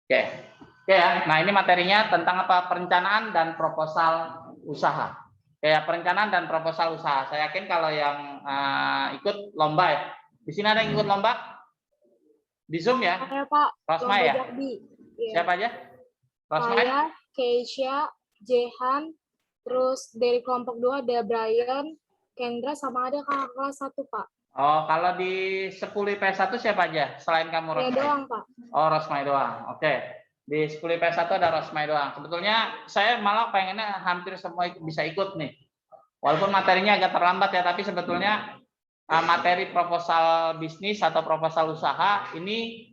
Oke. Oke ya. Nah, ini materinya tentang apa? Perencanaan dan proposal usaha. Kayak perencanaan dan proposal usaha. Saya yakin kalau yang ikut lomba ya. Di sini ada yang ikut lomba? Di Zoom ya? Saya Pak, Rosma lomba ya? Jakdi. Iya. Siapa aja? Rosma? Saya, Keisha, Jehan, terus dari kelompok 2 ada Brian, Kendra, sama ada kakak kelas 1, Pak. Oh, kalau di 10 IPS 1 siapa aja selain kamu, Saya Rosma? doang, Pak. Oh, Rosma doang. Oke. Di 10 IPS 1 ada Rosma doang. Sebetulnya saya malah pengennya hampir semua bisa ikut nih. Walaupun materinya agak terlambat ya, tapi sebetulnya materi proposal bisnis atau proposal usaha ini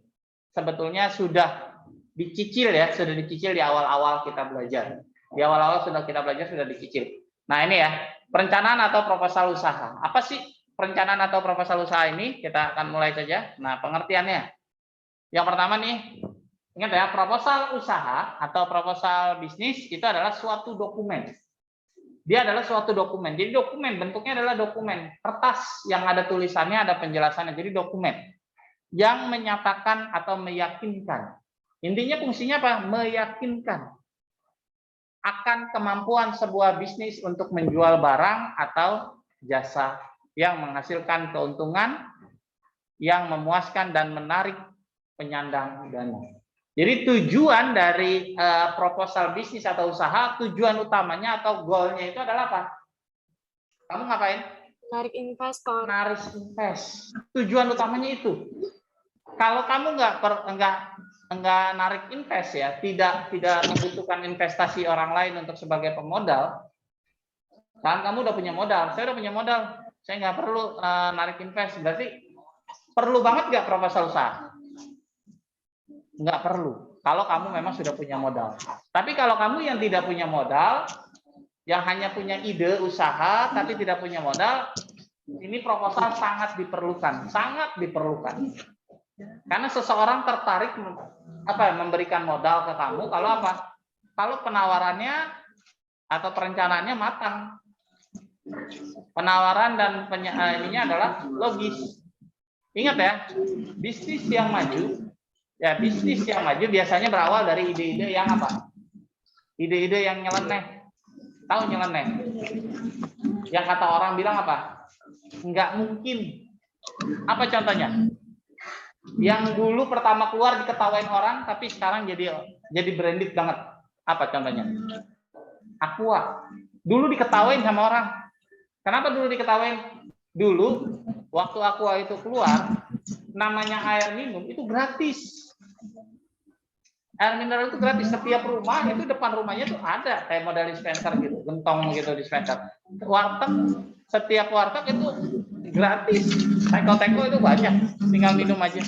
sebetulnya sudah dicicil ya, sudah dicicil di awal-awal kita belajar. Di awal-awal sudah kita belajar, sudah dicicil. Nah, ini ya, perencanaan atau proposal usaha. Apa sih perencanaan atau proposal usaha ini? Kita akan mulai saja. Nah, pengertiannya. Yang pertama nih, ingat ya, proposal usaha atau proposal bisnis itu adalah suatu dokumen. Dia adalah suatu dokumen. Jadi dokumen, bentuknya adalah dokumen. Kertas yang ada tulisannya, ada penjelasannya. Jadi dokumen yang menyatakan atau meyakinkan. Intinya fungsinya apa? Meyakinkan akan kemampuan sebuah bisnis untuk menjual barang atau jasa yang menghasilkan keuntungan, yang memuaskan dan menarik penyandang dana. Jadi tujuan dari proposal bisnis atau usaha, tujuan utamanya atau goalnya itu adalah apa? Kamu ngapain? Menarik investor. Menarik invest. Tujuan utamanya itu. Kalau kamu nggak narik invest ya, tidak membutuhkan investasi orang lain untuk sebagai pemodal, kan kamu udah punya modal, saya udah punya modal, saya nggak perlu narik invest, berarti perlu banget nggak proposal usaha? Nggak perlu, kalau kamu memang sudah punya modal. Tapi kalau kamu yang tidak punya modal, yang hanya punya ide usaha tapi tidak punya modal, ini proposal sangat diperlukan, sangat diperlukan. Karena seseorang tertarik memberikan modal ke kamu kalau apa? Kalau penawarannya atau perencanaannya matang. Penawaran dan ininya adalah logis. Ingat ya, bisnis yang maju, ya bisnis yang maju biasanya berawal dari ide-ide yang apa? Ide-ide yang nyeleneh. Tahu nyeleneh? Yang kata orang bilang apa? Nggak mungkin. Apa contohnya? Yang dulu pertama keluar diketawain orang, tapi sekarang jadi branded banget. Apa contohnya? Aqua. Dulu diketawain sama orang. Kenapa dulu diketawain? Dulu waktu Aqua itu keluar, namanya air minum itu gratis. Air mineral itu gratis. Setiap rumah itu depan rumahnya tuh ada kayak model dispenser gitu, gentong gitu dispenser. Warteg, setiap warteg itu gratis. Teko-teko itu banyak, tinggal minum aja.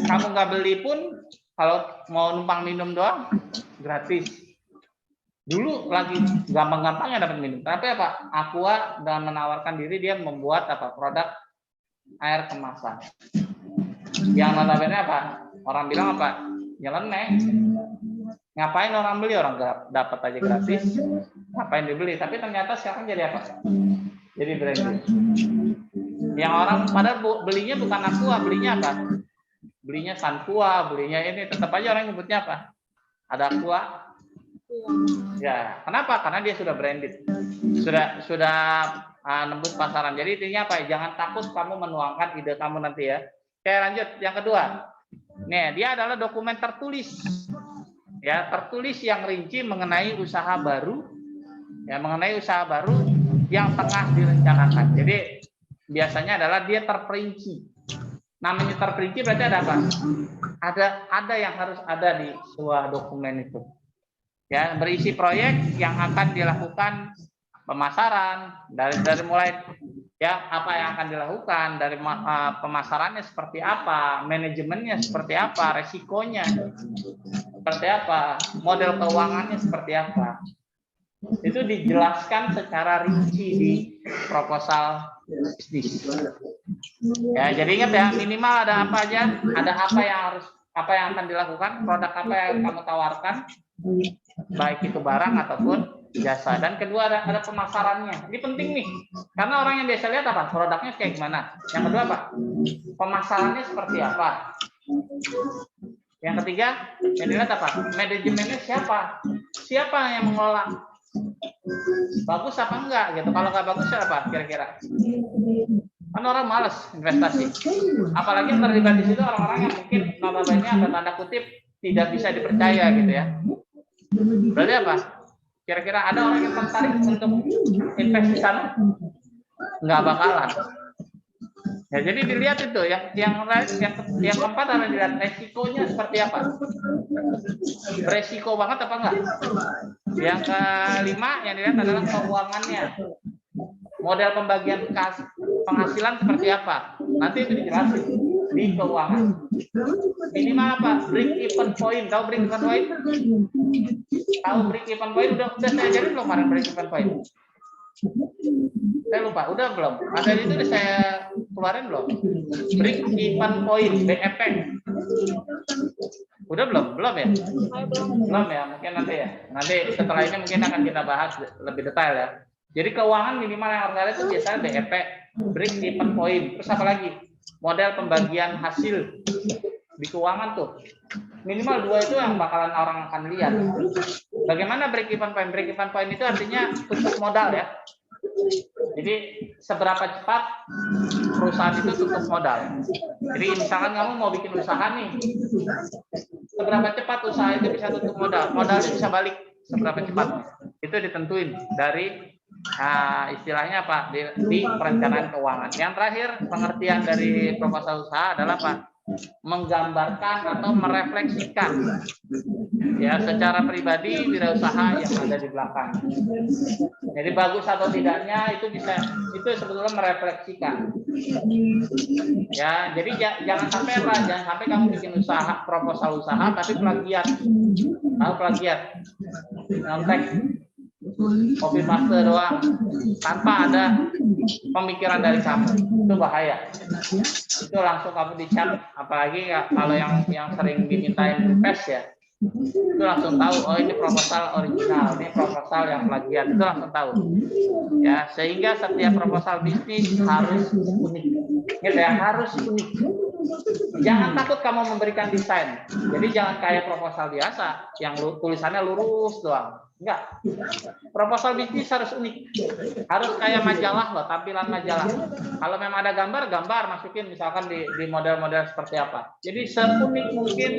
Kamu nggak beli pun, kalau mau numpang minum doang, gratis. Dulu lagi gampang-gampangnya dapat minum. Tapi apa? Aqua dan menawarkan diri, dia membuat apa? Produk air kemasan. Yang notabene apa? Orang bilang apa? Nyeleneh. Ngapain orang beli? Orang dapat aja gratis. Ngapain dibeli? Tapi ternyata sekarang jadi apa? Jadi branded. Yang orang pada belinya bukan Aqua, belinya apa? Belinya Sanqua, belinya ini, tetap aja orang nyebutnya apa? Ada Aqua. Ya, kenapa? Karena dia sudah branded. Sudah nembus pasaran. Jadi intinya apa? Jangan takut kamu menuangkan ide kamu nanti ya. Oke, lanjut. Yang kedua. Nih, dia adalah dokumen tertulis. Ya, tertulis yang rinci mengenai usaha baru. Ya, mengenai usaha baru yang tengah direncanakan. Jadi biasanya adalah dia terperinci. Namanya terperinci berarti ada apa? Ada yang harus ada di sebuah dokumen itu. Ya, berisi proyek yang akan dilakukan pemasaran dari mulai ya apa yang akan dilakukan dari pemasarannya seperti apa, manajemennya seperti apa, resikonya seperti apa, model keuangannya seperti apa. Itu dijelaskan secara rinci di proposal bisnis. Ya, jadi ingat ya, minimal ada apa aja, ada apa yang akan dilakukan, produk apa yang kamu tawarkan, baik itu barang ataupun jasa. Dan kedua ada pemasarannya. Ini penting nih, karena orang yang biasa lihat apa, produknya kayak gimana. Yang kedua apa, pemasarannya seperti apa. Yang ketiga, yang dilihat apa? Manajemennya siapa? Siapa yang mengelola? Bagus apa enggak gitu? Kalau nggak bagus siapa kira-kira? Kan orang malas investasi. Apalagi yang terlibat di situ orang-orang yang mungkin notabene ada tanda kutip tidak bisa dipercaya gitu ya. Berarti apa? Kira-kira ada orang yang tertarik untuk invest di sana? Nggak bakalan. Ya, jadi dilihat itu yang keempat adalah dilihat resikonya seperti apa. Beresiko banget apa enggak? Yang kelima yang dilihat adalah keuangannya. Model pembagian penghasilan seperti apa? Nanti itu dijelasin di keuangan. Minimal apa? Break even point. Tahu break even point? Tahu break even point? Udah saya ajarin belum kemarin break even point? Saya lupa, udah belum? Materi itu udah saya keluarin belum? Break even point, BEP. Udah belum? Belum ya? Belum ya, mungkin nanti ya. Nanti setelah ini mungkin akan kita bahas lebih detail ya. Jadi keuangan minimal yang harus ada itu biasanya BEP, break even point. Terus apa lagi? Model pembagian hasil di keuangan tuh. Minimal 2 itu yang bakalan orang akan lihat. Bagaimana break even point? Break even point itu artinya tutup modal ya. Jadi seberapa cepat perusahaan itu tutup modal. Jadi misalkan kamu mau bikin usaha nih, seberapa cepat usaha itu bisa tutup modal? Modalnya bisa balik seberapa cepat? Itu ditentuin dari istilahnya apa? Di perencanaan keuangan. Yang terakhir pengertian dari proposal usaha adalah apa? Menggambarkan atau merefleksikan ya secara pribadi wirausaha yang ada di belakang. Jadi bagus atau tidaknya itu sebetulnya merefleksikan. Ya, jadi jangan sampai apa? Jangan sampai kamu bikin usaha proposal usaha tapi plagiat. Tahu plagiat? Nyontek, copy paste doang tanpa ada pemikiran dari kamu. Itu bahaya. Itu langsung kamu dicap, apalagi kalau yang sering dimintain invest ya. Itu langsung tahu, oh ini proposal original, ini proposal yang plagiat, itu langsung tahu. Ya, sehingga setiap proposal bisnis harus unik. Gitu ya, harus unik. Jangan takut kamu memberikan desain. Jadi jangan kayak proposal biasa yang tulisannya lurus doang. Enggak. Proposal bisnis harus unik. Harus kayak majalah loh, tampilan majalah. Kalau memang ada gambar masukin misalkan di model-model seperti apa. Jadi seunik mungkin,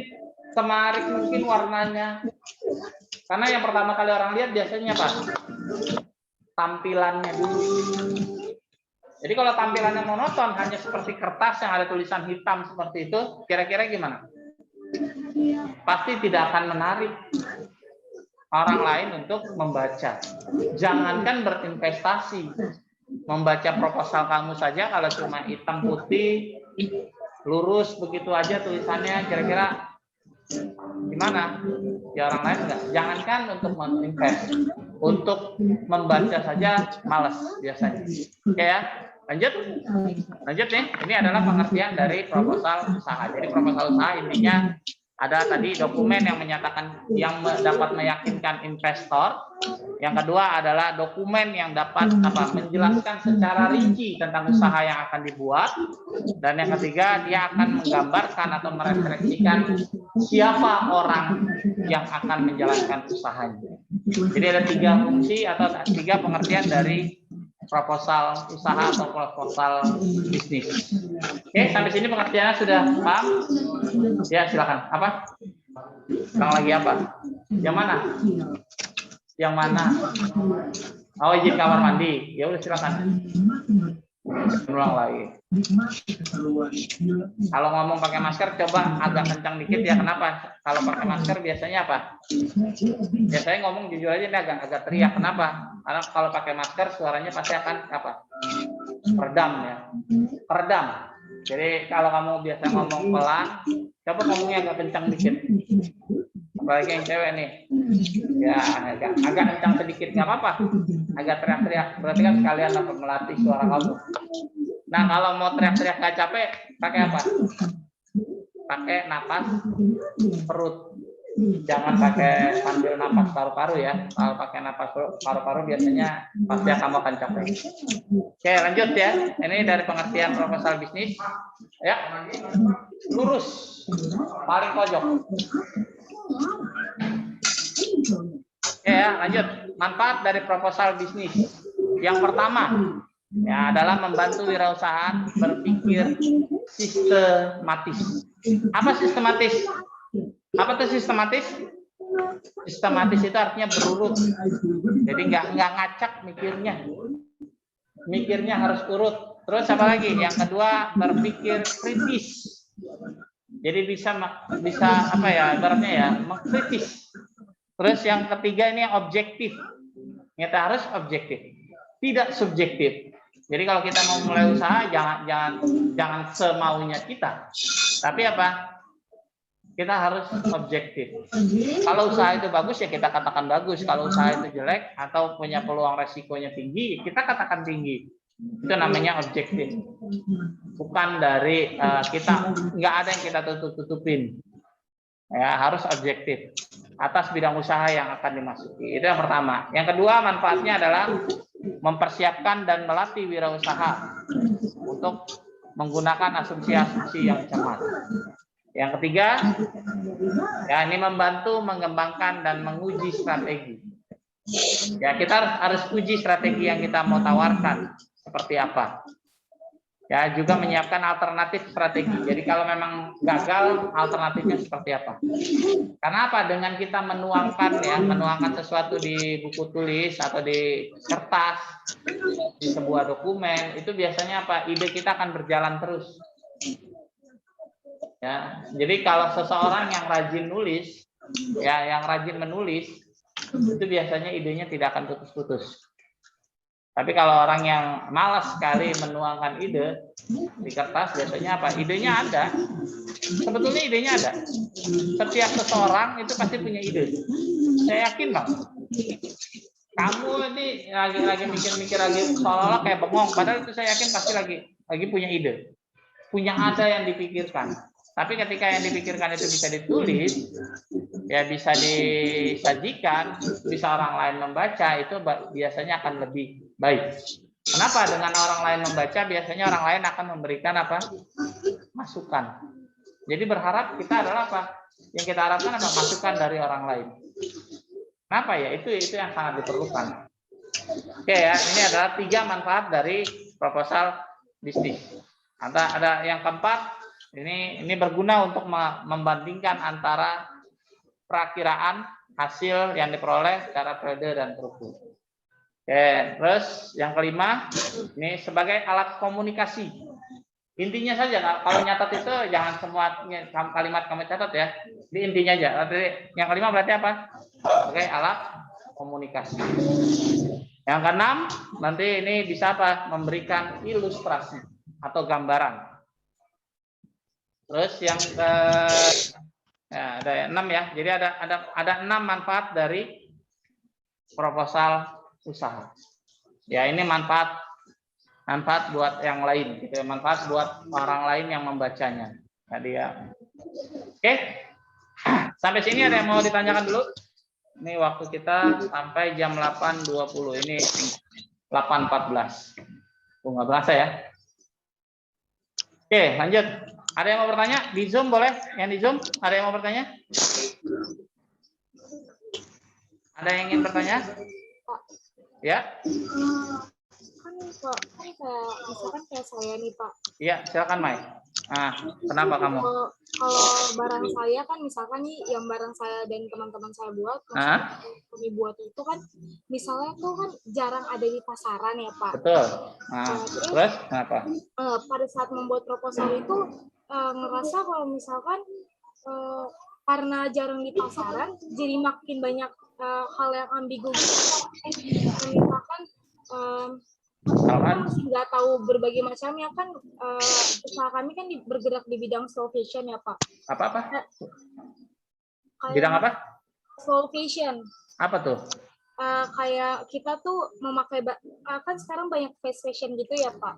semarik mungkin warnanya. Karena yang pertama kali orang lihat biasanya apa? Tampilannya dulu. Jadi kalau tampilannya monoton, hanya seperti kertas yang ada tulisan hitam seperti itu, kira-kira gimana? Pasti tidak akan menarik orang lain untuk membaca. Jangankan berinvestasi, membaca proposal kamu saja kalau cuma hitam putih, lurus begitu aja tulisannya, kira-kira gimana? Ya orang lain enggak. Jangankan untuk menginvest, untuk membaca saja malas biasanya. Oke ya, lanjut nih. Ini adalah pengertian dari proposal usaha. Jadi proposal usaha intinya ada tadi dokumen yang menyatakan, yang dapat meyakinkan investor. Yang kedua adalah dokumen yang dapat menjelaskan secara rinci tentang usaha yang akan dibuat. Dan yang ketiga, dia akan menggambarkan atau merefleksikan siapa orang yang akan menjalankan usahanya. Jadi ada 3 fungsi atau 3 pengertian dari proposal usaha atau proposal bisnis. Oke, sampai sini pengertiannya sudah paham? Ya, silakan. Apa? Sekarang lagi apa? Yang mana? Yang mana? Oh, izin kamar mandi. Ya udah silakan. Ulang lagi. Kalau ngomong pakai masker coba agak kencang dikit ya. Kenapa? Kalau pakai masker biasanya apa? Biasanya ngomong jujur aja ini agak teriak. Kenapa? Karena kalau pakai masker suaranya pasti akan peredam ya. Peredam. Jadi kalau kamu biasa ngomong pelan, coba ngomongnya agak kencang dikit. Apalagi yang cewek nih. Ya agak kencang sedikit, nggak apa-apa. Agak teriak-teriak. Berarti kan sekalian melatih suara kamu. Nah kalau mau teriak-teriak nggak capek, pakai apa? Pakai napas perut. Jangan pakai sambil napas paru-paru ya. Kalau pakai napas paru-paru biasanya pasti kamu akan capek. Oke, lanjut ya. Ini dari pengertian proposal bisnis. Ya, lurus, paling pojok. Oke ya, lanjut. Manfaat dari proposal bisnis. Yang pertama, ya adalah membantu wirausaha berpikir sistematis. Apa sistematis? Apa itu sistematis? Sistematis itu artinya berurut. Jadi nggak ngacak mikirnya. Mikirnya harus urut. Terus apa lagi? Yang kedua, berpikir kritis. Jadi bisa apa ya? Ibaratnya ya, mengkritis. Terus yang ketiga ini objektif. Kita harus objektif, tidak subjektif. Jadi kalau kita mau mulai usaha jangan semaunya kita. Tapi apa? Kita harus objektif. Kalau usaha itu bagus ya kita katakan bagus. Kalau usaha itu jelek atau punya peluang resikonya tinggi, kita katakan tinggi. Itu namanya objektif. Bukan dari kita nggak ada yang kita tutupin. Ya, harus objektif atas bidang usaha yang akan dimasuki. Itu yang pertama. Yang kedua, manfaatnya adalah mempersiapkan dan melatih wirausaha untuk menggunakan asumsi-asumsi yang cermat. Yang ketiga, ya ini membantu mengembangkan dan menguji strategi. Ya, kita harus uji strategi yang kita mau tawarkan seperti apa. Ya, juga menyiapkan alternatif strategi. Jadi kalau memang gagal, alternatifnya seperti apa? Karena apa? Dengan kita menuangkan sesuatu di buku tulis atau di kertas, di sebuah dokumen, itu biasanya apa? Ide kita akan berjalan terus. Ya, jadi kalau seseorang yang rajin nulis, ya, yang rajin menulis, itu biasanya idenya tidak akan putus-putus. Tapi kalau orang yang malas sekali menuangkan ide di kertas, biasanya apa? Idenya ada. Sebetulnya idenya ada. Setiap seseorang itu pasti punya ide. Saya yakin, Bang. Kamu ini lagi mikir-mikir lagi seolah-olah kayak bengong. Padahal itu saya yakin pasti lagi punya ide. Punya ada yang dipikirkan. Tapi ketika yang dipikirkan itu bisa ditulis, ya bisa disajikan, bisa orang lain membaca, itu biasanya akan lebih baik. Kenapa? Dengan orang lain membaca, biasanya orang lain akan memberikan apa? Masukan. Jadi berharap kita adalah apa? Yang kita harapkan apa? Masukan dari orang lain. Kenapa ya? Itu yang sangat diperlukan. Oke ya, ini adalah 3 manfaat dari proposal bisnis. Ada yang keempat, ini berguna untuk membandingkan antara perakiraan hasil yang diperoleh secara periode dan struktur. Oke, terus yang kelima, ini sebagai alat komunikasi. Intinya saja, kalau nyatat itu jangan semua kalimat kamu catat ya, di intinya aja. Yang kelima berarti apa? Sebagai alat komunikasi. Yang keenam, nanti ini bisa apa? Memberikan ilustrasi atau gambaran. Terus yang ada 6 ya. Jadi ada 6 manfaat dari proposal usaha. Ya, ini manfaat buat yang lain, gitu ya. Manfaat buat orang lain yang membacanya. Tadi ya. Oke. Sampai sini ada yang mau ditanyakan dulu? Ini waktu kita sampai jam 8.20. Ini 8.14. Nggak berasa ya. Oke, lanjut. Ada yang mau bertanya? Di Zoom boleh? Yang di Zoom, ada yang mau bertanya? Ada yang ingin bertanya? Ya? Kan misalkan kayak saya nih, Pak. Iya, silakan Mai. Nah, kenapa kamu? Kalau barang saya kan misalkan nih yang barang saya dan teman-teman saya buat, kami buat itu kan misalnya tuh kan jarang ada di pasaran ya, Pak. Betul. Nah, terus kenapa? Pada saat membuat proposal itu ngerasa kalau misalkan karena jarang di pasaran jadi makin banyak hal yang ambigu gitu. Misalkan masih nggak tahu berbagai macamnya kan. Usaha kami kan bergerak di bidang slow fashion ya, Pak. Apa? Bidang apa? Slow fashion. Apa tuh? Kayak kita tuh memakai kan sekarang banyak fast fashion gitu ya, Pak.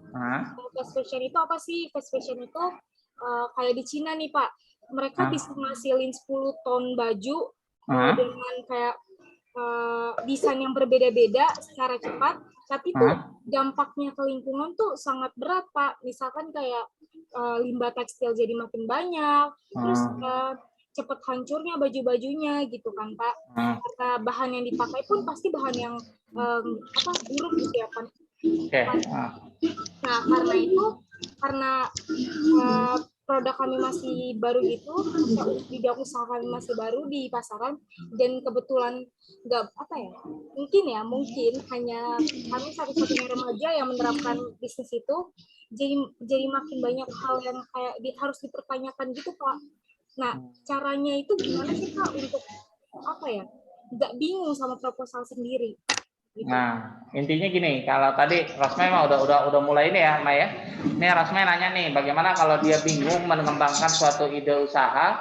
Fast fashion itu apa sih? Fast fashion itu kayak di Cina nih, Pak. Mereka bisa ngasilin 10 ton baju dengan kayak desain yang berbeda-beda secara cepat, tapi tuh dampaknya ke lingkungan tuh sangat berat, Pak. Misalkan kayak limbah tekstil jadi makin banyak, terus cepat hancurnya baju-bajunya gitu kan Pak. Karena bahan yang dipakai pun pasti bahan yang buruk gitu ya kan. Nah karena produk kami masih baru gitu, bidang usaha kami masih baru di pasaran, dan kebetulan mungkin hanya kami satu-satunya remaja yang menerapkan bisnis itu, jadi makin banyak hal yang kayak harus dipertanyakan gitu Pak. Nah caranya itu gimana sih Pak untuk nggak bingung sama proposal sendiri? Gitu. Nah, intinya gini, kalau tadi Rosmay mah udah mulai ini ya, May ya. Nih Rosmay nanya nih, bagaimana kalau dia bingung mengembangkan suatu ide usaha,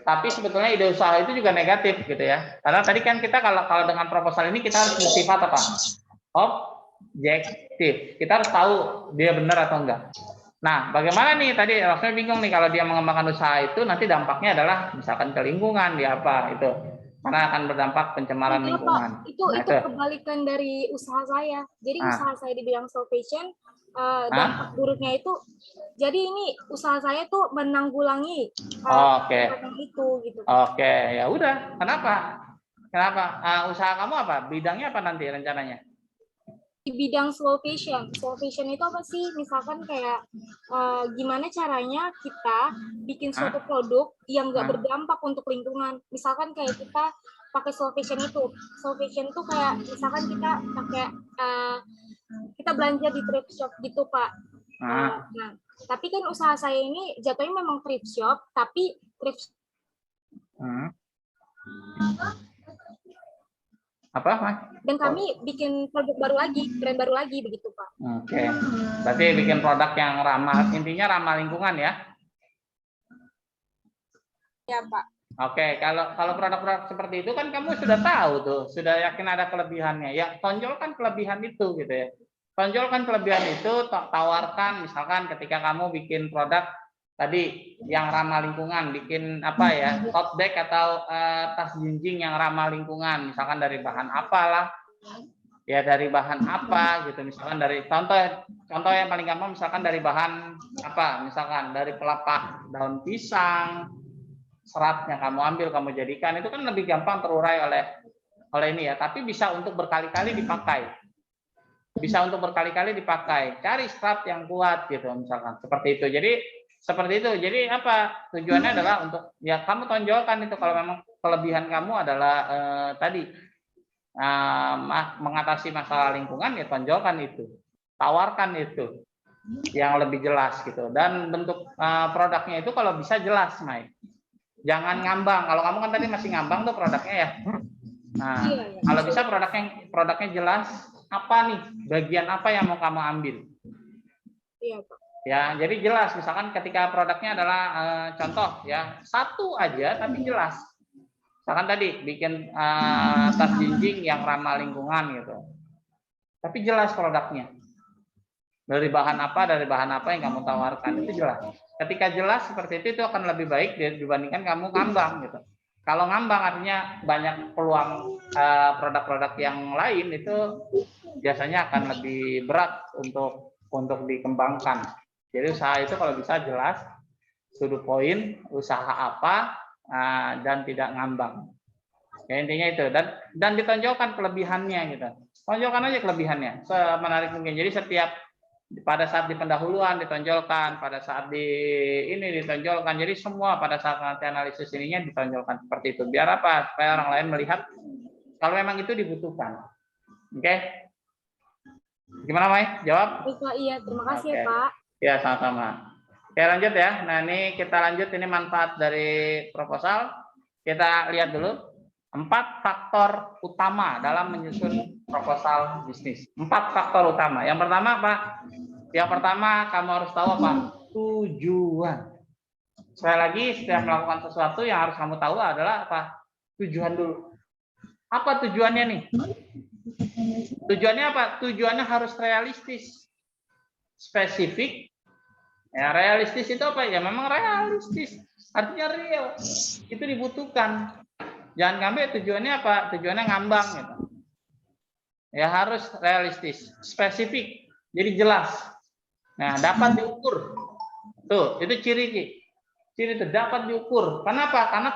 tapi sebetulnya ide usaha itu juga negatif gitu ya. Karena tadi kan kita kalau dengan proposal ini kita harus bersifat apa? Objektif. Kita harus tahu dia benar atau enggak. Nah, bagaimana nih tadi Rosmay bingung nih kalau dia mengembangkan usaha itu nanti dampaknya adalah misalkan ke lingkungan, di apa itu. Karena akan berdampak pencemaran lingkungan. Itu kebalikan dari usaha saya. Jadi usaha saya di bidang slow fashion, dampak buruknya itu, jadi ini usaha saya tuh menanggulangi itu gitu. Oke, ya udah. Kenapa? Usaha kamu apa? Bidangnya apa nanti rencananya? Di bidang slow fashion. Slow fashion itu apa sih? Misalkan kayak gimana caranya kita bikin suatu produk yang nggak berdampak untuk lingkungan. Misalkan kayak kita pakai slow fashion itu. Slow fashion itu kayak misalkan kita pakai kita belanja di thrift shop gitu Pak. Nah, tapi kan usaha saya ini jatuhnya memang thrift shop, tapi thrift apa Mas? Dan kami bikin produk baru lagi, brand baru lagi begitu Pak. Oke. Berarti bikin produk yang ramah, intinya ramah lingkungan ya? Ya Pak. Oke, kalau produk-produk seperti itu kan kamu sudah tahu tuh, sudah yakin ada kelebihannya. Ya tonjolkan kelebihan itu gitu ya. Tonjolkan kelebihan itu, tawarkan misalkan ketika kamu bikin produk tadi yang ramah lingkungan, bikin tote bag atau tas jinjing yang ramah lingkungan, misalkan dari bahan apalah, ya dari bahan apa gitu, misalkan dari contoh yang paling gampang misalkan dari bahan apa, misalkan dari pelepah daun pisang, seratnya kamu ambil kamu jadikan, itu kan lebih gampang terurai oleh ini ya, tapi bisa untuk berkali-kali dipakai. Cari serat yang kuat gitu misalkan, seperti itu. Jadi apa tujuannya adalah untuk ya kamu tonjolkan itu kalau memang kelebihan kamu adalah mengatasi masalah lingkungan, ya tonjolkan itu, tawarkan itu yang lebih jelas gitu. Dan bentuk produknya itu kalau bisa jelas, Mai. Jangan ngambang. Kalau kamu kan tadi masih ngambang tuh produknya ya. Nah, kalau bisa produknya jelas, apa nih bagian apa yang mau kamu ambil. Iya Pak. Ya, jadi jelas. Misalkan ketika produknya adalah contoh ya satu aja tapi jelas. Misalkan tadi bikin tas jinjing yang ramah lingkungan gitu. Tapi jelas produknya. Dari bahan apa yang kamu tawarkan itu jelas. Ketika jelas seperti itu akan lebih baik dibandingkan kamu ngambang gitu. Kalau ngambang artinya banyak peluang produk-produk yang lain itu biasanya akan lebih berat untuk dikembangkan. Jadi usaha itu kalau bisa jelas, sudut poin, usaha apa, dan tidak ngambang. Ya, intinya itu. Dan ditonjolkan kelebihannya gitu. Tonjolkan aja kelebihannya semenarik mungkin. Jadi pada saat di pendahuluan ditonjolkan, pada saat ditonjolkan. Jadi semua pada saat nanti analisis ininya ditonjolkan seperti itu. Biar apa? Supaya orang lain melihat kalau memang itu dibutuhkan. Oke? Gimana, Mai? Jawab? Iya, terima kasih ya, Pak. Ya, sama-sama. Oke, lanjut ya. Nah, ini kita lanjut, ini manfaat dari proposal. Kita lihat dulu 4 faktor utama dalam menyusun proposal bisnis. 4 faktor utama. Yang pertama apa? Yang pertama kamu harus tahu apa? Tujuan. Sekali lagi, setiap melakukan sesuatu yang harus kamu tahu adalah apa? Tujuan dulu. Apa tujuannya nih? Tujuannya apa? Tujuannya harus realistis, spesifik. Ya, realistis itu apa? Ya memang realistis, artinya real. Itu dibutuhkan. Jangan ngambil tujuannya apa? Tujuannya ngambang gitu. Ya harus realistis, spesifik. Jadi jelas. Nah, dapat diukur. Tuh, itu ciri itu dapat diukur. Kenapa? Karena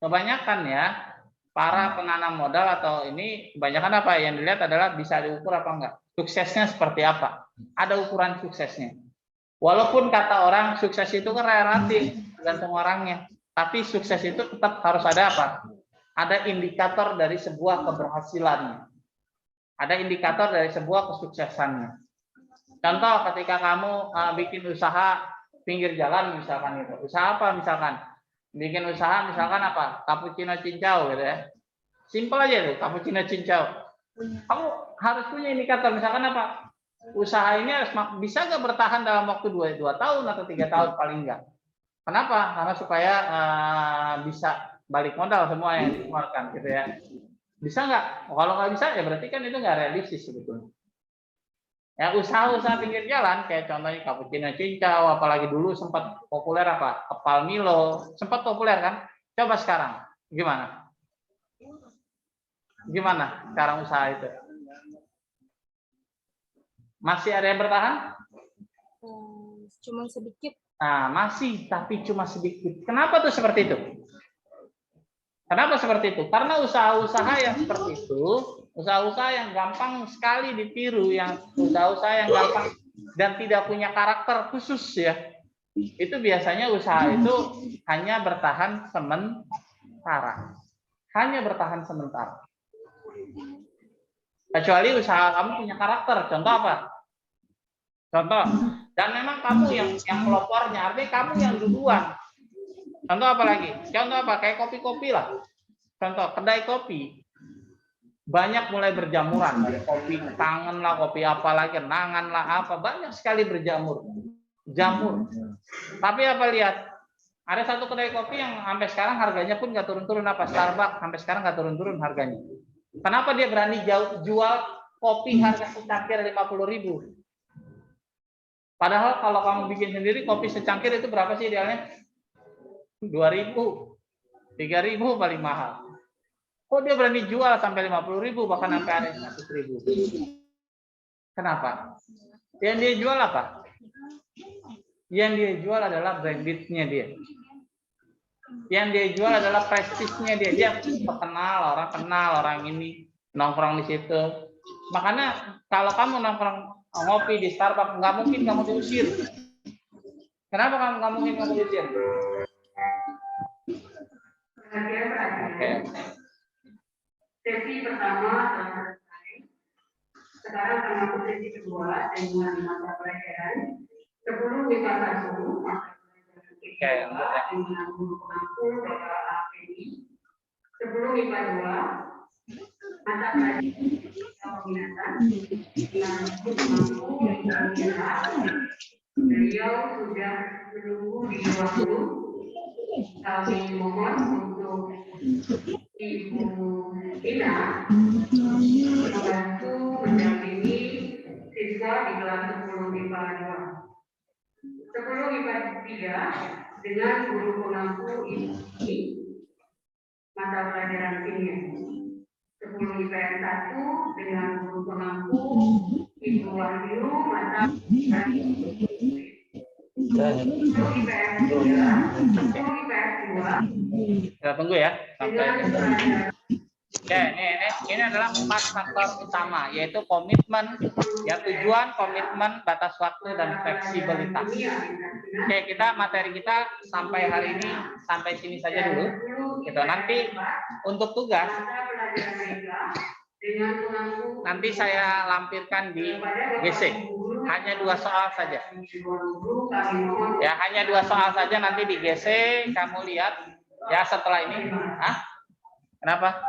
kebanyakan ya para penanam modal atau ini kebanyakan apa yang dilihat adalah bisa diukur apa enggak. Suksesnya seperti apa? Ada ukuran suksesnya. Walaupun kata orang sukses itu kan relatif, tergantung orangnya. Tapi sukses itu tetap harus ada apa? Ada indikator dari sebuah keberhasilannya. Ada indikator dari sebuah kesuksesannya. Contoh ketika kamu bikin usaha pinggir jalan misalkan itu. Usaha apa misalkan? Bikin usaha misalkan apa? Cappuccino cincau gitu ya. Simpel aja tuh, cappuccino cincau. Kamu harus punya indikator misalkan apa? Usaha ini harus bisa nggak bertahan dalam waktu 2 tahun atau 3 tahun paling enggak. Kenapa? Karena supaya bisa balik modal semua yang dikeluarkan gitu ya. Bisa nggak? Kalau nggak bisa ya berarti kan itu nggak realistis sebetulnya. Ya usaha-usaha pinggir jalan kayak contohnya cappuccino cincau, apalagi dulu sempat populer apa? Kepal Milo, sempat populer kan? Coba sekarang gimana? Gimana sekarang usaha itu? Masih ada yang bertahan? Cuma sedikit. Nah, masih, tapi cuma sedikit. Kenapa tuh seperti itu? Kenapa seperti itu? Karena usaha-usaha yang seperti itu, usaha-usaha yang gampang sekali ditiru, yang usaha-usaha yang gampang dan tidak punya karakter khusus ya, itu biasanya usaha itu hanya bertahan sementara. Hanya bertahan sementara. Kecuali usaha kamu punya karakter. Contoh apa? Contoh. Dan memang kamu yang pelopornya, artinya kamu yang duluan. Contoh apa lagi? Contoh apa? Kayak kopi-kopi lah. Contoh, kedai kopi. Banyak mulai berjamuran. Ada kopi tangan lah, kopi apa lagi, kenangan lah, apa. Banyak sekali berjamur. Jamur. Tapi apa lihat? Ada satu kedai kopi yang sampai sekarang harganya pun nggak turun-turun apa. Starbucks sampai sekarang nggak turun-turun harganya. Kenapa dia berani jual kopi harga secangkir 50.000? Padahal kalau kamu bikin sendiri kopi secangkir itu berapa sih idealnya? 2.000, 3.000 paling mahal. Kok dia berani jual sampai 50.000 bahkan sampai ada 100.000? Kenapa? Yang dia jual apa? Yang dia jual adalah brandednya dia. Yang dia jual adalah prestisnya dia. Dia terkenal, orang kenal, orang ini nongkrong di situ. Makanya kalau kamu nongkrong ngopi di Starbucks, nggak mungkin kamu diusir. Kenapa kamu nggak mungkin kamu diusir? Oke. Sesi pertama selesai. Sekarang akan masuk sesi kedua dengan mata pelajaran 10 MIPA 1 mata pelajaran dengan guru pengampu Bapak API. 10 MIPA 2 mata pelajaran peminatan dengan guru pengampu beliau sudah menunggu di ruang guru. Kami mohon untuk Ibu Ina membantu mendampingi siswa di kelas 10 MIPA 2. 10 MIPA 3 dengan guru pengampu ini mata pelajaran kimia. 10 IPS 1 dengan guru pengampu Ibu Wahyu mata pelajaran kimia. 10 IPS 3, 10 IPS 2. Kita tunggu ya sampai. Oke, ini adalah 4 faktor utama, yaitu komitmen, ya tujuan, komitmen, batas waktu, dan fleksibilitas. Oke, materi kita sampai hari ini sampai sini saja dulu. Gitu. Nanti untuk tugas nanti saya lampirkan di GC. Hanya 2 soal saja. Ya, hanya 2 soal saja nanti di GC kamu lihat ya setelah ini. Hah? Kenapa?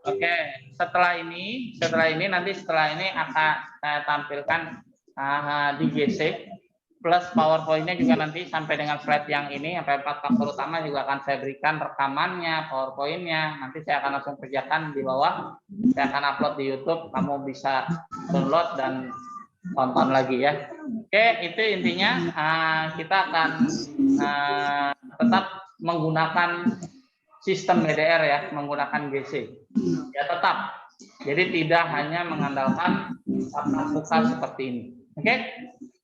Oke, setelah ini nanti akan saya tampilkan di GC plus PowerPoint-nya juga nanti sampai dengan slide yang ini sampai 4 faktor utama juga akan saya berikan rekamannya, PowerPoint-nya. Nanti saya akan langsung kerjakan di bawah. Saya akan upload di YouTube, kamu bisa download dan tonton lagi ya. Oke, itu intinya kita akan tetap menggunakan sistem BDR ya, menggunakan GC. Ya tetap. Jadi tidak hanya mengandalkan tatap muka seperti ini. Oke?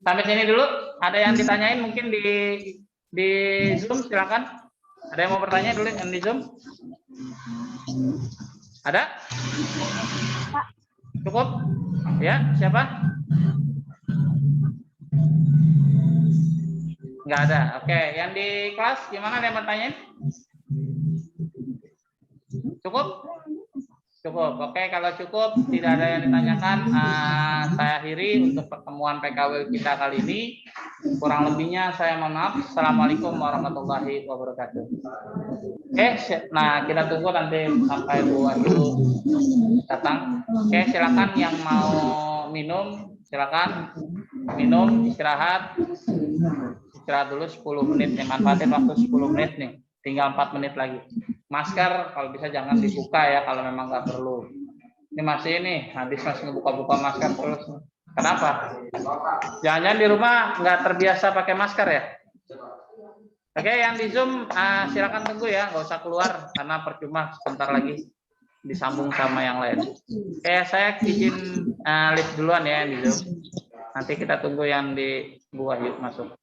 Sampai sini dulu. Ada yang ditanyain mungkin di Zoom, silakan. Ada yang mau bertanya dulu yang di Zoom? Ada? Cukup? Ya, siapa? Nggak ada. Oke, yang di kelas gimana, ada yang bertanya? Cukup? Cukup. Oke, kalau cukup tidak ada yang ditanyakan, saya akhiri untuk pertemuan PKW kita kali ini. Kurang lebihnya saya mohon maaf. Assalamualaikum warahmatullahi wabarakatuh. Oke, nah kita tunggu nanti sampai Bu Ayu datang. Oke, silakan yang mau minum, silakan minum, istirahat dulu 10 menit. Yang manfaatin waktu 10 menit nih. Tinggal 4 menit lagi. Masker kalau bisa jangan dibuka ya kalau memang nggak perlu. Ini masih habis masih ngebuka-buka masker terus. Kenapa? Jangan-jangan di rumah nggak terbiasa pakai masker ya? Oke, yang di Zoom silakan tunggu ya, nggak usah keluar karena percuma sebentar lagi disambung sama yang lain. Oke, saya izin lift duluan ya yang di Zoom. Nanti kita tunggu yang di Bu Wahyu masuk.